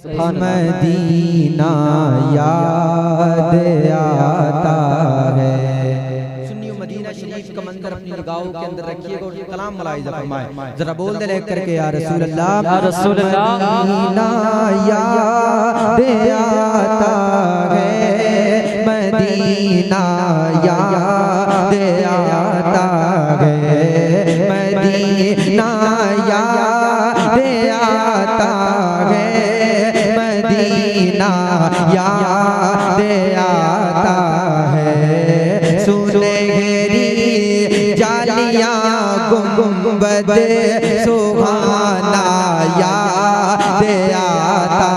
Medina याद आता है। सुनिए मदीना शरीफ का मंजर अपनी निगाहों के अंदर रखिएगा और कलाम मलाइजा फरमाए। जरा बोल दे लेकर के या रसूल अल्लाह, या रसूल अल्लाह, मदीना याद आता है, मदीना याद आता है, मदीना याद आता है, मदीना याद आता है। सुनहरी जालियां गुंबद सुहाना याद आता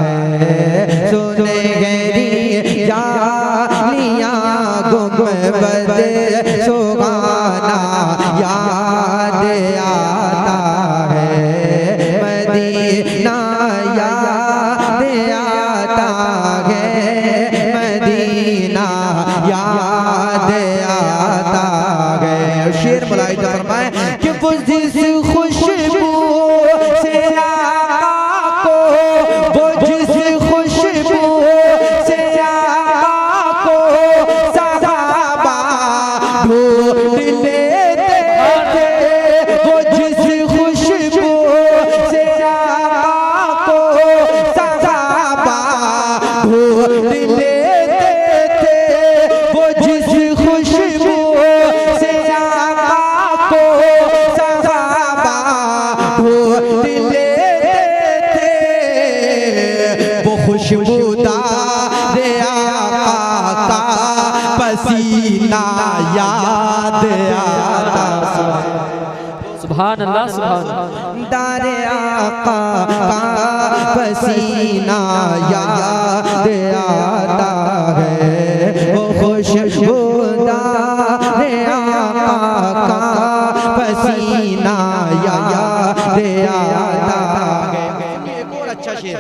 है, सुनहरी जालियां गुंबद सुहाना याद आता है, मदीना याद आता है, मदीना याद आता है। शेर मुलाहिजा फरमाए कि वो जिस खुशबू से आका को, वो जिस खुशबू से आका को सहाबा ढूंढ लेते थे, वो जिस खुशबू से आका को सहाबा ढूंढ लेते थे, वो जिस खुशबू से आका को सहाबा ढूंढ लेते थे, वो खुशबूदार आका का पसीना याद आता। सुभान अल्लाह, सुभान अल्लाह। दारे आका का पसीना याद आता है, वो खुशबूदार आका का पसीना याद आता है। एक और अच्छा शेर,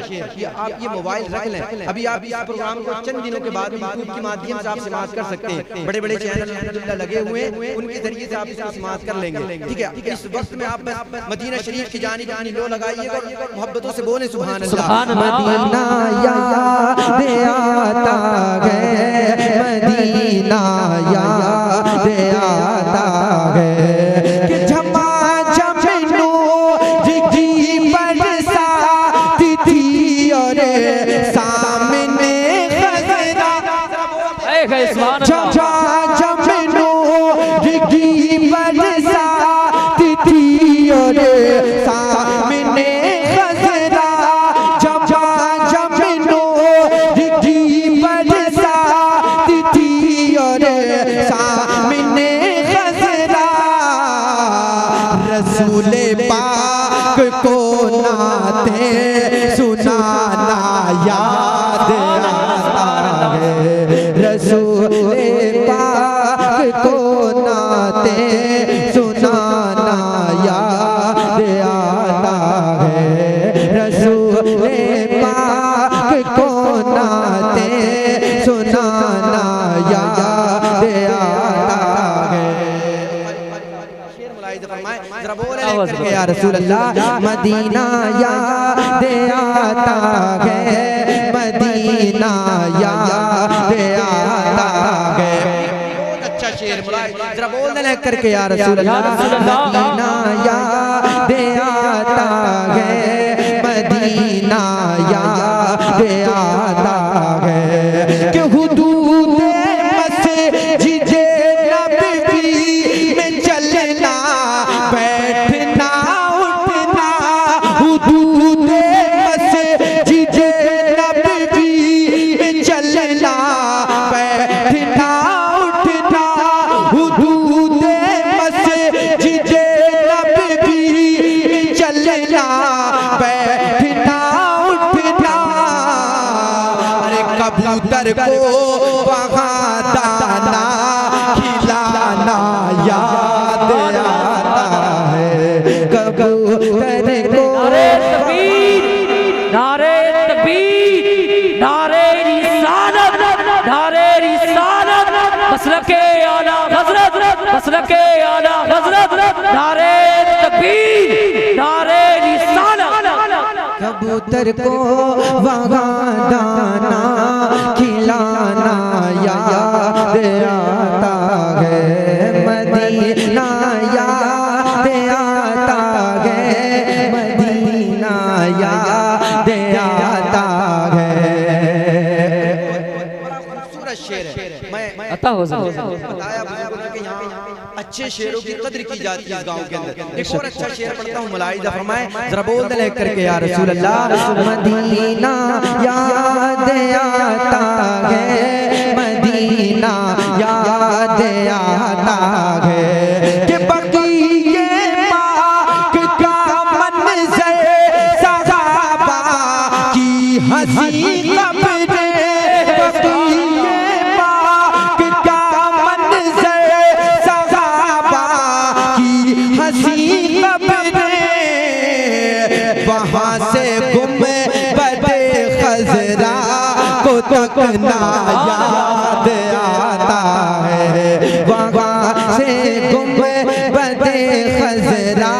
आप ये मोबाइल रख लें, अभी आप इस प्रोग्राम को चंद दिनों के बाद यूट्यूब के माध्यम से आप समाप्त कर सकते हैं। बड़े बड़े चैनल लगे हुए हैं, उनके जरिए से आप इसको समाप्त कर लेंगे। ठीक है, इस वक्त में आप मदीना शरीफ की जानिब अपनी लो लगाइएगा, मोहब्बतों से बोले सुभान अल्लाह। मदीना याद आता है, मदीना याद आता है, कि झमा झमनू जिगी बरसाती थी और सामने खजरा, झमा झमनू जिगी बरसाती थी और सामने खजरा, झमा झमनू जिगी बरसाती थी और सामने खजरा, रसूल पाक को नाते सुनाना याद आता है, रसूल पाक को नाते सुनाना याद आता है, रसूल पाक को नाते सुनाना याद आता है। जरा बोले लेकर के या रसूल अल्लाह, मदीना याद आता है, मदीना याद आता है। बहुत अच्छा शेर मुलाहिजा, जरा बोले लेकर के या रसूल अल्लाह, मदीना याद आता है, मदीना याद आता है, कि हुदूद मस्जिद नबवी में चलना बैठना उठना, हुदूद मस्जिद नबवी में चलना बैठना उठना, हुदूद मस्जिद नबवी में चलना बैठना उठना, अरे कबूतर को वहाँ दाना खिलाना याद आता है, कबूतर को नारे तकबीर, नारे तकबीर, नारे रिसालत, नारे रिसालत, मसलके आला हज़रत, मसलके आला हज़रत, नारे तकबीर, नारे रिसालत। कबूतर को वहाँ दाना खिलाना याद आता है, मदीना याद आता है, मदीना याद आता है। बड़ा खूबसूरत शेर है। मैं अता हो बताया कि यहाँ अच्छे शेरों की कद्र की जाती है इस गांव के अंदर। एक और अच्छा शेर पढ़ता हूँ, मुलाहिजा फरमाए, जरा बोल दे लेकर के या रसूल अल्लाह। मदीना याद आता है, मदीना याद आता है कि बकीए पाक का मंज़र सहाबा की हंसी कब्र, बकीए पाक का मंज़र सहाबा की हंसी कब्र, वहाँ से गुंबद खज़रा को तकना याद आता है, वहाँ से गुंबद खज़रा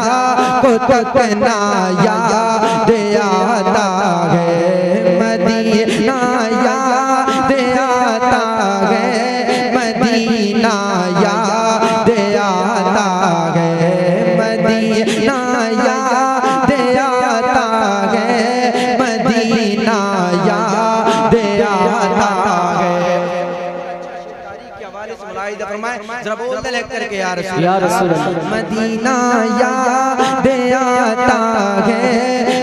को तकना याद आता है, मदीना याद आता है, मदीना याद आता है, मदीना याद आता है, मदीना याद आता है। के हवाले से मुलाहिजा फरमाए, जरा बोल दे लेकर के या रसूल अल्लाह। मदीना याद आता है,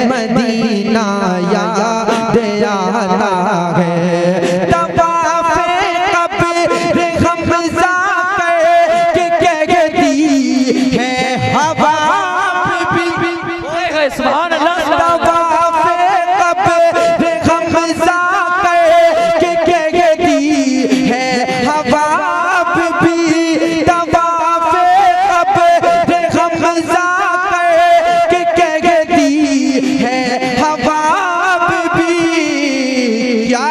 मदीना याद आता है, तवाफ़े क़ब्र ग़मज़ा के कहती है हवा भी, सुभान अल्लाह। तवाफ़े क़ब्र ग़मज़ा के कहती है हवा भी, तवाफ़े क़ब्र ग़मज़ा के कहती है हवा भी। क्या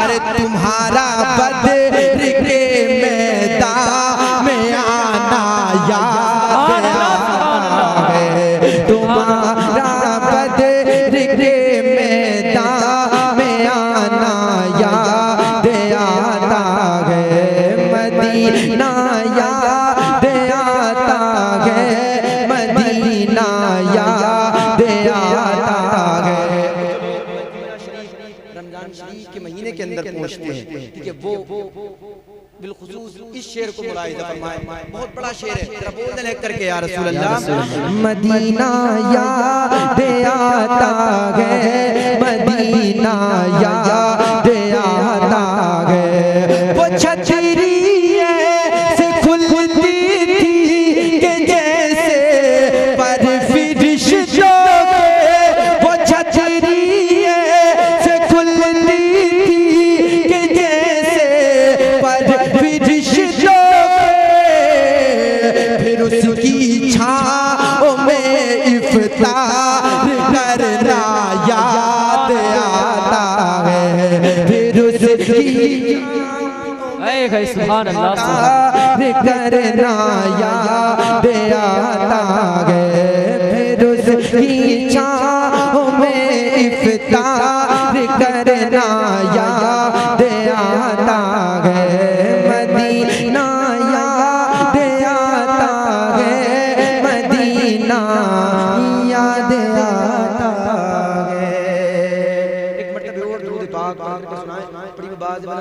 अरे तुम्हारा बद्र के मैदान में आना याद आता है, तुम्हारा बद्र के मैदान में आना याद आता है, मदीना याद आता है, मदीना याद आता है। रमजान शरीफ के महीने के अंदर पहुंचते हैं, ठीक है, वो बिलखुसूस इस शेर को मुलाहिजा फरमाए, बहुत बड़ा शेर है, जरा बोल दे लेकर के या रसूल अल्लाह। मदीना याद आता है, मदीना याद आता है, वो छतरी से खुलती थी कि जैसे पर फरिश्तों के, वो छतरी से खुलती थी कि जैसे पर फरिश्तों के, फिर उसकी छाँव में इफ्तार करना याद आता है, फिर उसकी सुभान अल्लाह। करना याद आता है, फिर उसकी छाँव में इफ्तार करना याद आता है, मदीना याद आता है, मदीना याद आता है। एक मरतबा और दुरूद पाक पढ़ के सुनाए, बड़ी बात है।